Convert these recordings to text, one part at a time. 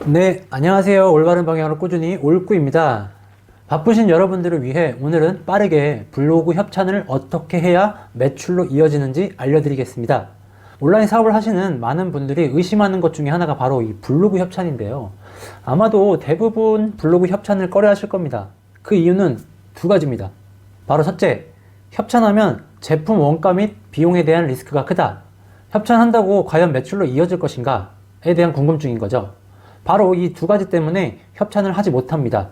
네, 안녕하세요. 올바른 방향으로 꾸준히 올꾸입니다. 바쁘신 여러분들을 위해 오늘은 빠르게 블로그 협찬을 어떻게 해야 매출로 이어지는지 알려드리겠습니다. 온라인 사업을 하시는 많은 분들이 의심하는 것 중에 하나가 바로 이 블로그 협찬인데요. 아마도 대부분 블로그 협찬을 꺼려 하실 겁니다. 그 이유는 두 가지입니다. 바로 첫째, 협찬하면 제품 원가 및 비용에 대한 리스크가 크다. 협찬한다고 과연 매출로 이어질 것인가에 대한 궁금증인 거죠. 바로 이 두 가지 때문에 협찬을 하지 못합니다.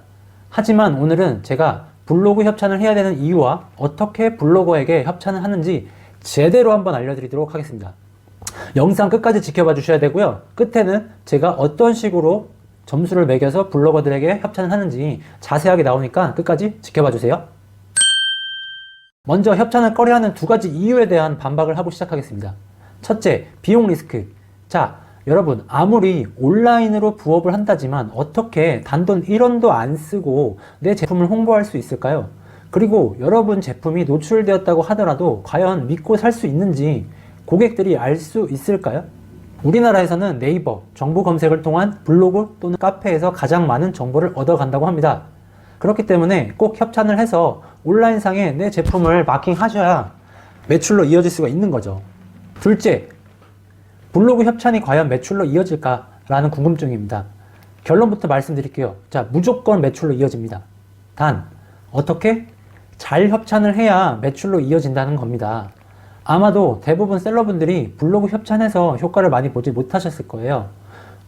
하지만 오늘은 제가 블로그 협찬을 해야 되는 이유와 어떻게 블로거에게 협찬을 하는지 제대로 한번 알려드리도록 하겠습니다. 영상 끝까지 지켜봐 주셔야 되고요. 끝에는 제가 어떤 식으로 점수를 매겨서 블로거들에게 협찬을 하는지 자세하게 나오니까 끝까지 지켜봐 주세요. 먼저 협찬을 꺼려하는 두 가지 이유에 대한 반박을 하고 시작하겠습니다. 첫째, 비용 리스크. 자, 여러분, 아무리 온라인으로 부업을 한다지만 어떻게 단돈 1원도 안 쓰고 내 제품을 홍보할 수 있을까요? 그리고 여러분 제품이 노출되었다고 하더라도 과연 믿고 살 수 있는지 고객들이 알 수 있을까요? 우리나라에서는 네이버, 정보 검색을 통한 블로그 또는 카페에서 가장 많은 정보를 얻어간다고 합니다. 그렇기 때문에 꼭 협찬을 해서 온라인상에 내 제품을 마킹하셔야 매출로 이어질 수가 있는 거죠. 둘째, 블로그 협찬이 과연 매출로 이어질까라는 궁금증입니다. 결론부터 말씀드릴게요. 자, 무조건 매출로 이어집니다. 단, 어떻게? 잘 협찬을 해야 매출로 이어진다는 겁니다. 아마도 대부분 셀러분들이 블로그 협찬해서 효과를 많이 보지 못하셨을 거예요.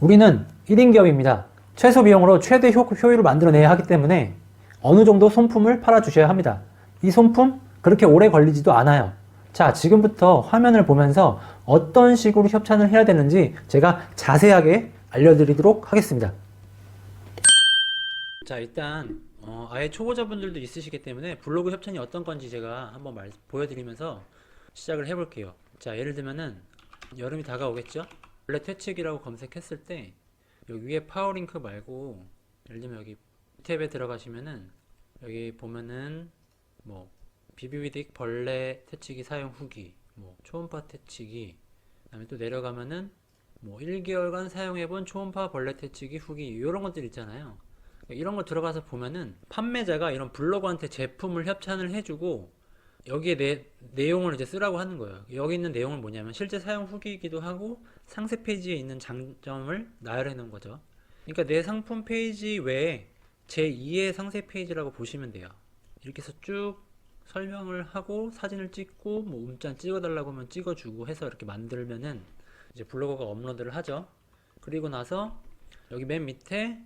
우리는 1인 기업입니다. 최소 비용으로 최대 효율을 만들어내야 하기 때문에 어느 정도 손품을 팔아주셔야 합니다. 이 손품 그렇게 오래 걸리지도 않아요. 자, 지금부터 화면을 보면서 어떤 식으로 협찬을 해야 되는지 제가 자세하게 알려드리도록 하겠습니다. 자, 일단 아예 초보자분들도 있으시기 때문에 블로그 협찬이 어떤 건지 제가 한번 보여드리면서 시작을 해볼게요. 자, 예를 들면은 여름이 다가오겠죠? 원래 퇴치기라고 검색했을 때 여기 위에 파워링크 말고 예를 들면 여기 탭에 들어가시면은 여기 보면은 뭐 비비위딕 벌레 퇴치기 사용 후기, 뭐 초음파 퇴치기, 그다음에 또 내려가면은 뭐 1개월간 사용해본 초음파 벌레 퇴치기 후기 이런 것들 있잖아요. 이런 거 들어가서 보면은 판매자가 이런 블로거한테 제품을 협찬을 해주고 여기에 내용을 이제 쓰라고 하는 거예요. 여기 있는 내용은 뭐냐면 실제 사용 후기이기도 하고 상세 페이지에 있는 장점을 나열해 놓은 거죠. 그러니까 내 상품 페이지 외에 제2의 상세 페이지라고 보시면 돼요. 이렇게 해서 쭉 설명을 하고 사진을 찍고 뭐 문자 찍어달라고 하면 찍어주고 해서 이렇게 만들면은 이제 블로거가 업로드를 하죠. 그리고 나서 여기 맨 밑에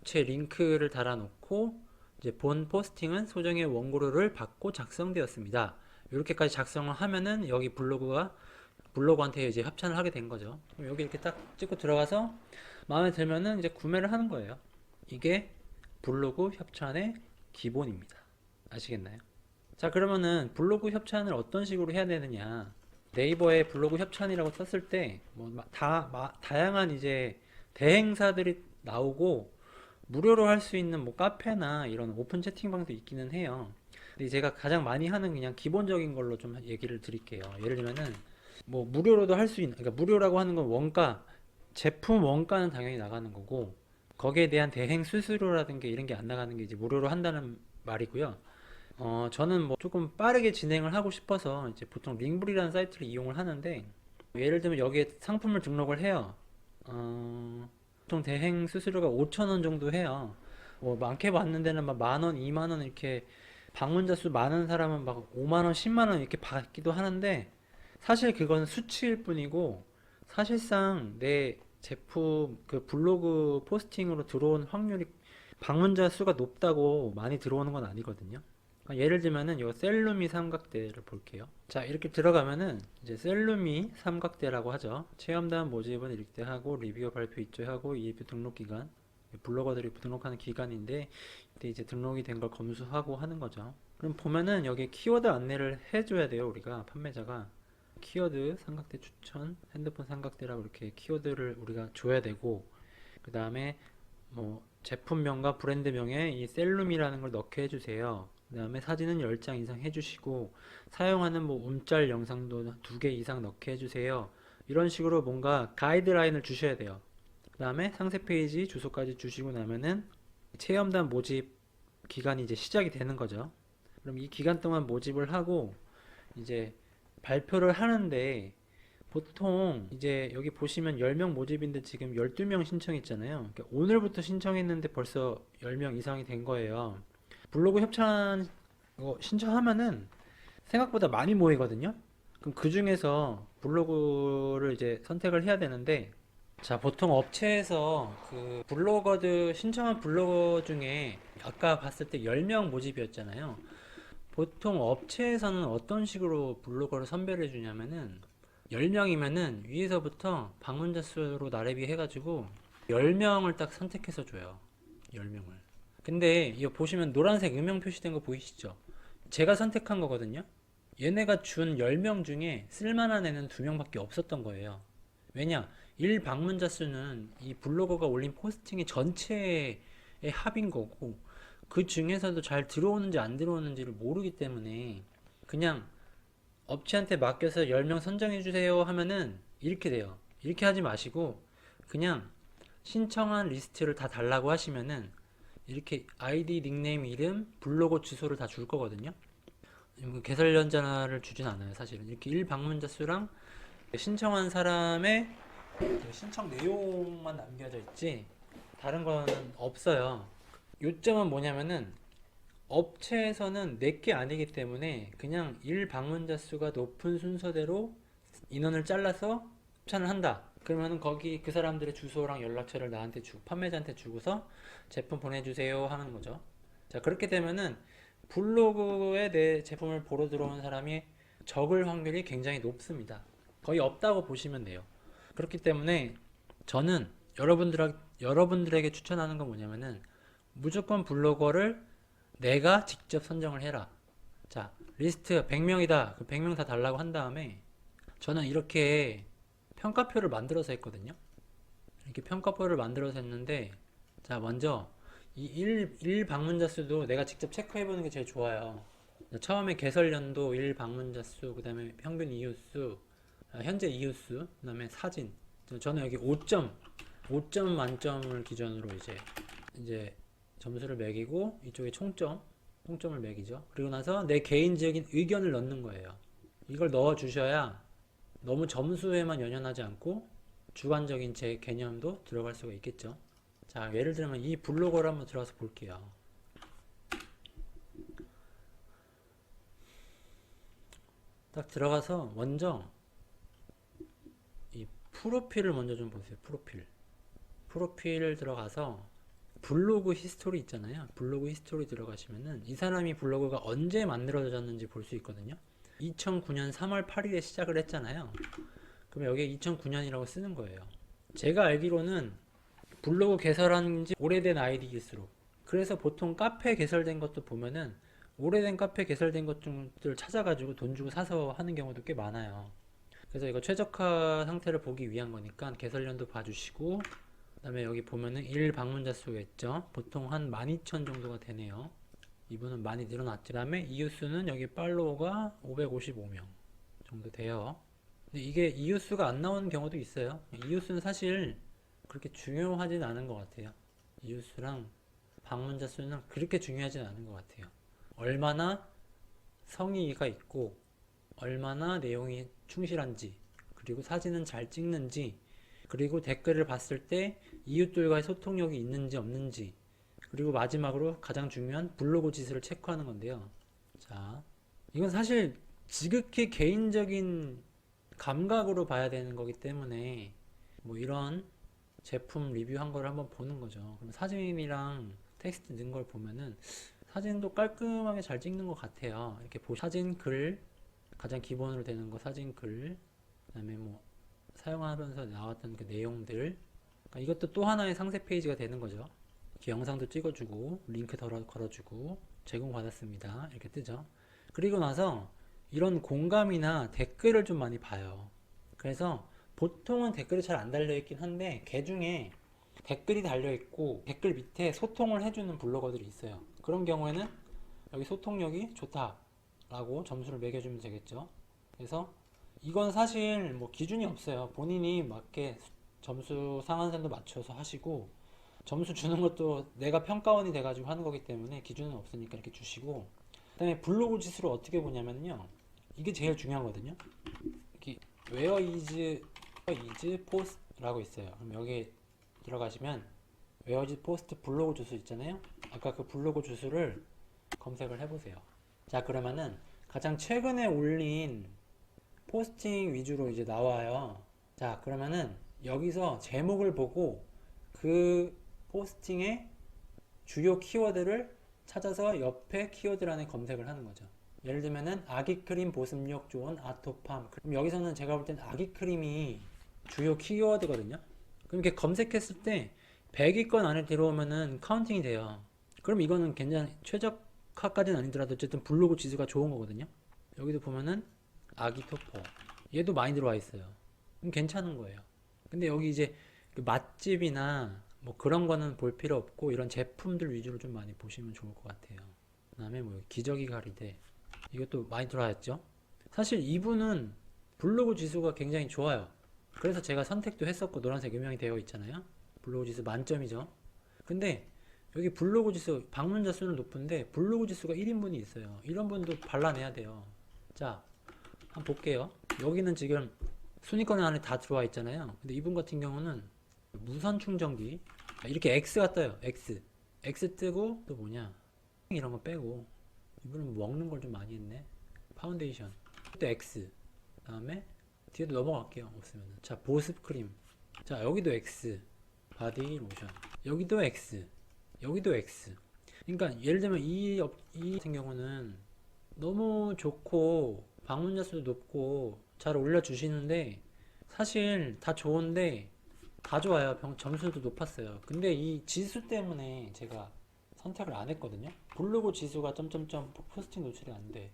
제 링크를 달아놓고 이제 본 포스팅은 소정의 원고료를 받고 작성되었습니다. 이렇게까지 작성을 하면은 여기 블로거한테 이제 협찬을 하게 된 거죠. 그럼 여기 이렇게 딱 찍고 들어가서 마음에 들면은 이제 구매를 하는 거예요. 이게 블로그 협찬의 기본입니다. 아시겠나요? 자, 그러면은 블로그 협찬을 어떤 식으로 해야 되느냐? 네이버에 블로그 협찬이라고 떴을 때 뭐 다양한 이제 대행사들이 나오고 무료로 할 수 있는 뭐 카페나 이런 오픈 채팅방도 있기는 해요. 근데 제가 가장 많이 하는 그냥 기본적인 걸로 좀 얘기를 드릴게요. 예를 들면은 뭐 무료로도 할 수 있는, 그러니까 무료라고 하는 건 원가, 제품 원가는 당연히 나가는 거고 거기에 대한 대행 수수료라든가 이런 게 안 나가는 게 이제 무료로 한다는 말이고요. 저는 뭐 조금 빠르게 진행을 하고 싶어서 이제 보통 링블이라는 사이트를 이용을 하는데 예를 들면 여기에 상품을 등록을 해요. 보통 대행 수수료가 5,000원 정도 해요. 뭐 많게 받는 데는 막 만원, 2만원 이렇게 방문자 수 많은 사람은 막 5만원, 10만원 이렇게 받기도 하는데 사실 그건 수치일 뿐이고 사실상 내 제품 그 블로그 포스팅으로 들어온 확률이 방문자 수가 높다고 많이 들어오는 건 아니거든요. 예를 들면은 요 셀루미 삼각대를 볼게요. 자, 이렇게 들어가면은 이제 셀루미 삼각대라고 하죠. 체험단 모집은 이렇게 하고 리뷰어 발표 입조하고 이입 등록 기간, 블로거들이 등록하는 기간인데 이때 이제 등록이 된 걸 검수하고 하는 거죠. 그럼 보면은 여기 키워드 안내를 해줘야 돼요. 우리가 판매자가 키워드 삼각대 추천, 핸드폰 삼각대라고 이렇게 키워드를 우리가 줘야 되고 그 다음에 뭐 제품명과 브랜드명에 이 셀룸이라는 걸 넣게 해주세요. 그 다음에 사진은 10장 이상 해주시고 사용하는 뭐 움짤 영상도 2개 이상 넣게 해주세요. 이런 식으로 뭔가 가이드라인을 주셔야 돼요. 그 다음에 상세 페이지 주소까지 주시고 나면은 체험단 모집 기간이 이제 시작이 되는 거죠. 그럼 이 기간 동안 모집을 하고 이제 발표를 하는데, 보통 이제 여기 보시면 10명 모집인데 지금 12명 신청했잖아요. 그러니까 오늘부터 신청했는데 벌써 10명 이상이 된 거예요. 블로그 협찬 신청하면은 생각보다 많이 모이거든요. 그럼 그 중에서 블로그를 이제 선택을 해야 되는데, 자, 보통 업체에서 그 블로거들 신청한 블로거 중에 아까 봤을 때 10명 모집이었잖아요. 보통 업체에서는 어떤 식으로 블로거를 선별해 주냐면은, 10명이면은 위에서부터 방문자 수로 나래비 해가지고 10명을 딱 선택해서 줘요. 10명을. 근데 이거 보시면 노란색 음영 표시된 거 보이시죠? 제가 선택한 거거든요. 얘네가 준 10명 중에 쓸만한 애는 2명밖에 없었던 거예요. 왜냐? 1 방문자 수는 이 블로거가 올린 포스팅의 전체의 합인 거고, 그 중에서도 잘 들어오는지 안 들어오는지를 모르기 때문에 그냥 업체한테 맡겨서 10명 선정해 주세요 하면은 이렇게 돼요. 이렇게 하지 마시고 그냥 신청한 리스트를 다 달라고 하시면은 이렇게 아이디, 닉네임, 이름, 블로그 주소를 다 줄 거거든요. 개설 연자를 주진 않아요, 사실은. 이렇게 1 방문자 수랑 신청한 사람의 신청 내용만 남겨져 있지 다른 거는 없어요. 요점은 뭐냐면은 업체에서는 내게 아니기 때문에 그냥 1 방문자 수가 높은 순서대로 인원을 잘라서 협찬을 한다. 그러면은 거기 그 사람들의 주소랑 연락처를 나한테 주고 판매자한테 주고서 제품 보내주세요 하는 거죠. 자, 그렇게 되면은 블로그에 내 제품을 보러 들어오는 사람이 적을 확률이 굉장히 높습니다. 거의 없다고 보시면 돼요. 그렇기 때문에 저는 여러분들에게 추천하는 건 뭐냐면은 무조건 블로거를 내가 직접 선정을 해라. 자, 리스트 100명이다. 그 100명 다 달라고 한 다음에 저는 이렇게 평가표를 만들어서 했거든요. 이렇게 평가표를 만들어서 했는데, 자, 먼저 이 1 방문자 수도 내가 직접 체크해보는 게 제일 좋아요. 처음에 개설연도 1 방문자 수, 그 다음에 평균 이웃수, 현재 이웃수, 그 다음에 사진. 저는 여기 5점 만점을 기준으로 이제 점수를 매기고 이쪽에 총점을 매기죠. 그리고 나서 내 개인적인 의견을 넣는 거예요. 이걸 넣어 주셔야 너무 점수에만 연연하지 않고 주관적인 제 개념도 들어갈 수가 있겠죠. 자, 예를 들면 이 블로거를 한번 들어가서 볼게요. 딱 들어가서 먼저 이 프로필을 먼저 좀 보세요. 프로필을 들어가서 블로그 히스토리 있잖아요. 블로그 히스토리 들어가시면은 이 사람이 블로그가 언제 만들어졌는지 볼 수 있거든요. 2009년 3월 8일에 시작을 했잖아요. 그럼 여기에 2009년이라고 쓰는 거예요. 제가 알기로는 블로그 개설한 지 오래된 아이디일수록, 그래서 보통 카페 개설된 것도 보면은 오래된 카페 개설된 것들 찾아가지고 돈 주고 사서 하는 경우도 꽤 많아요. 그래서 이거 최적화 상태를 보기 위한 거니까 개설연도 봐주시고, 그 다음에 여기 보면은 1 방문자 수가 있죠. 보통 한 12,000 정도가 되네요. 이분은 많이 늘어났죠. 그 다음에 이웃수는 여기 팔로워가 555명 정도 돼요. 근데 이게 이웃수가 안 나오는 경우도 있어요. 이웃수는 사실 그렇게 중요하진 않은 것 같아요. 이웃수랑 방문자 수는 그렇게 중요하진 않은 것 같아요. 얼마나 성의가 있고 얼마나 내용이 충실한지, 그리고 사진은 잘 찍는지, 그리고 댓글을 봤을 때 이웃들과의 소통력이 있는지 없는지, 그리고 마지막으로 가장 중요한 블로그 지수를 체크하는 건데요. 자, 이건 사실 지극히 개인적인 감각으로 봐야 되는 거기 때문에 뭐 이런 제품 리뷰한 걸 한번 보는 거죠. 그럼 사진이랑 텍스트 넣은 걸 보면은 사진도 깔끔하게 잘 찍는 것 같아요. 이렇게 사진, 글, 가장 기본으로 되는 거 사진, 글, 그다음에 뭐 사용하면서 나왔던 그 내용들, 그러니까 이것도 또 하나의 상세 페이지가 되는 거죠. 이렇게 영상도 찍어주고 링크 걸어주고 제공받았습니다 이렇게 뜨죠. 그리고 나서 이런 공감이나 댓글을 좀 많이 봐요. 그래서 보통은 댓글이 잘 안 달려있긴 한데 그 중에 댓글이 달려있고 댓글 밑에 소통을 해주는 블로거들이 있어요. 그런 경우에는 여기 소통력이 좋다 라고 점수를 매겨주면 되겠죠. 그래서 이건 사실 뭐 기준이 없어요. 본인이 맞게 점수 상한선도 맞춰서 하시고, 점수 주는 것도 내가 평가원이 돼가지고 하는 거기 때문에 기준은 없으니까 이렇게 주시고, 그 다음에 블로그 지수를 어떻게 보냐면요, 이게 제일 중요하거든요. 이렇게 where is post라고 있어요. 그럼 여기 들어가시면 where is post 블로그 주수 있잖아요. 아까 그 블로그 주수를 검색을 해보세요. 자, 그러면은 가장 최근에 올린 포스팅 위주로 이제 나와요. 자, 그러면은 여기서 제목을 보고 그 포스팅의 주요 키워드를 찾아서 옆에 키워드란에 검색을 하는 거죠. 예를 들면은 아기크림 보습력 좋은 아토팜. 그럼 여기서는 제가 볼 때는 아기크림이 주요 키워드거든요. 그럼 이렇게 검색했을 때 100위권 안에 들어오면은 카운팅이 돼요. 그럼 이거는 굉장히 최적화까지는 아니더라도 어쨌든 블로그 지수가 좋은 거거든요. 여기도 보면은 아기 토퍼, 얘도 많이 들어와 있어요. 그럼 괜찮은 거예요. 근데 여기 이제 그 맛집이나 뭐 그런 거는 볼 필요 없고 이런 제품들 위주로 좀 많이 보시면 좋을 것 같아요. 그 다음에 뭐 기저귀 가리대, 이것도 많이 들어와 있죠. 사실 이분은 블로그 지수가 굉장히 좋아요. 그래서 제가 선택도 했었고 노란색 유명이 되어 있잖아요. 블로그 지수 만점이죠. 근데 여기 블로그 지수 방문자 수는 높은데 블로그 지수가 1인분이 있어요. 이런 분도 발라내야 돼요. 자, 한번 볼게요. 여기는 지금 순위권 안에 다 들어와 있잖아요. 근데 이분 같은 경우는 무선 충전기 이렇게 X가 떠요. X 뜨고 또 뭐냐 이런 거 빼고, 이분은 먹는 걸 좀 많이 했네. 파운데이션 또 X, 그 다음에 뒤에도 넘어갈게요. 없으면은. 자, 보습 크림, 자 여기도 X, 바디 로션 여기도 X, 여기도 X. 그러니까 예를 들면 이 같은 경우는 너무 좋고 방문자 수도 높고 잘 올려주시는데, 사실 다 좋은데 다 좋아요. 점수도 높았어요. 근데 이 지수 때문에 제가 선택을 안 했거든요. 블로그 지수가 점점점 포스팅 노출이 안 돼,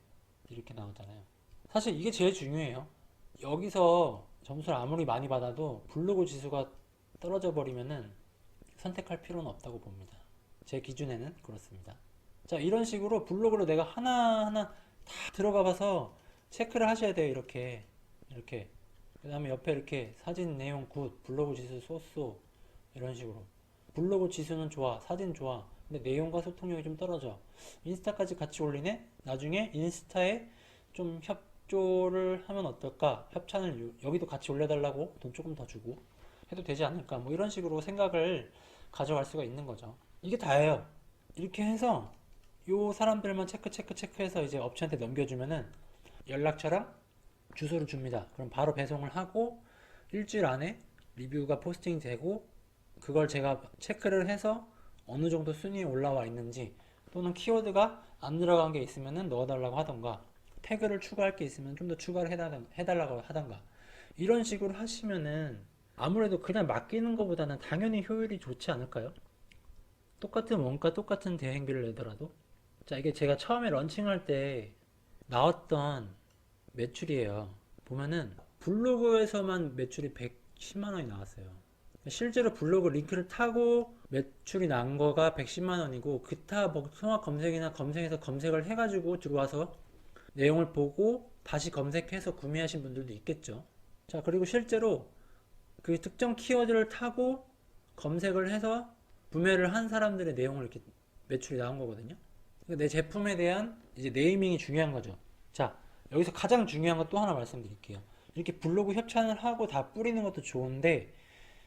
이렇게 나오잖아요. 사실 이게 제일 중요해요. 여기서 점수를 아무리 많이 받아도 블로그 지수가 떨어져 버리면은 선택할 필요는 없다고 봅니다. 제 기준에는 그렇습니다. 자, 이런 식으로 블로그로 내가 하나하나 다 들어가 봐서 체크를 하셔야 돼요. 이렇게 그 다음에 옆에 이렇게 사진 내용 굿, 블로그 지수 쏘쏘, 이런 식으로. 블로그 지수는 좋아, 사진 좋아, 근데 내용과 소통력이 좀 떨어져, 인스타까지 같이 올리네? 나중에 인스타에 좀 협조를 하면 어떨까, 협찬을 여기도 같이 올려달라고 돈 조금 더 주고 해도 되지 않을까, 뭐 이런 식으로 생각을 가져갈 수가 있는 거죠. 이게 다예요. 이렇게 해서 요 사람들만 체크해서 이제 업체한테 넘겨주면은 연락처랑 주소를 줍니다. 그럼 바로 배송을 하고 일주일 안에 리뷰가 포스팅 되고, 그걸 제가 체크를 해서 어느 정도 순위에 올라와 있는지, 또는 키워드가 안 들어간 게 있으면 넣어달라고 하던가, 태그를 추가할 게 있으면 좀 더 추가를 해달라고 하던가, 이런 식으로 하시면은 아무래도 그냥 맡기는 것보다는 당연히 효율이 좋지 않을까요? 똑같은 원가 똑같은 대행비를 내더라도. 자, 이게 제가 처음에 런칭할 때 나왔던 매출이에요. 보면은 블로그에서만 매출이 110만 원이 나왔어요. 실제로 블로그 링크를 타고 매출이 난 거가 110만 원이고, 기타 뭐 통합 검색이나 검색해서 검색을 해가지고 들어와서 내용을 보고 다시 검색해서 구매하신 분들도 있겠죠. 자, 그리고 실제로 그 특정 키워드를 타고 검색을 해서 구매를 한 사람들의 내용을 이렇게 매출이 나온 거거든요. 내 제품에 대한 이제 네이밍이 중요한 거죠. 자, 여기서 가장 중요한 거 또 하나 말씀드릴게요. 이렇게 블로그 협찬을 하고 다 뿌리는 것도 좋은데,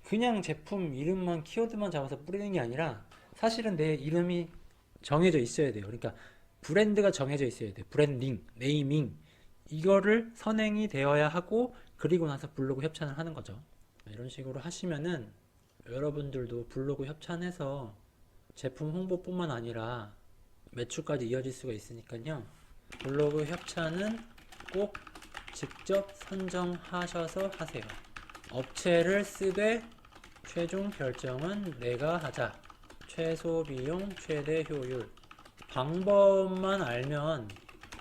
그냥 제품 이름만 키워드만 잡아서 뿌리는 게 아니라 사실은 내 이름이 정해져 있어야 돼요. 그러니까 브랜드가 정해져 있어야 돼요. 브랜딩, 네이밍, 이거를 선행이 되어야 하고, 그리고 나서 블로그 협찬을 하는 거죠. 이런 식으로 하시면은 여러분들도 블로그 협찬해서 제품 홍보뿐만 아니라 매출까지 이어질 수가 있으니까요. 블로그 협찬은 꼭 직접 선정하셔서 하세요. 업체를 쓰되 최종 결정은 내가 하자. 최소 비용, 최대 효율. 방법만 알면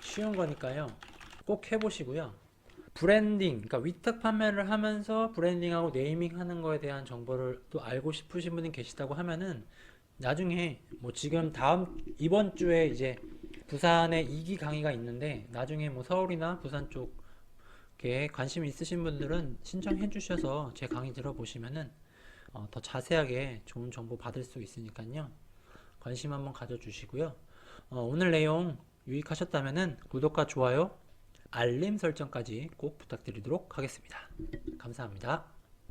쉬운 거니까요. 꼭 해보시고요. 브랜딩, 그러니까 위탁 판매를 하면서 브랜딩하고 네이밍 하는 거에 대한 정보를 또 알고 싶으신 분이 계시다고 하면은 나중에 뭐 지금 이번 주에 이제 부산에 2기 강의가 있는데, 나중에 뭐 서울이나 부산 쪽 이렇게 관심 있으신 분들은 신청해 주셔서 제 강의 들어보시면은 더 자세하게 좋은 정보 받을 수 있으니까요. 관심 한번 가져주시고요. 오늘 내용 유익하셨다면은 구독과 좋아요, 알림 설정까지 꼭 부탁드리도록 하겠습니다. 감사합니다.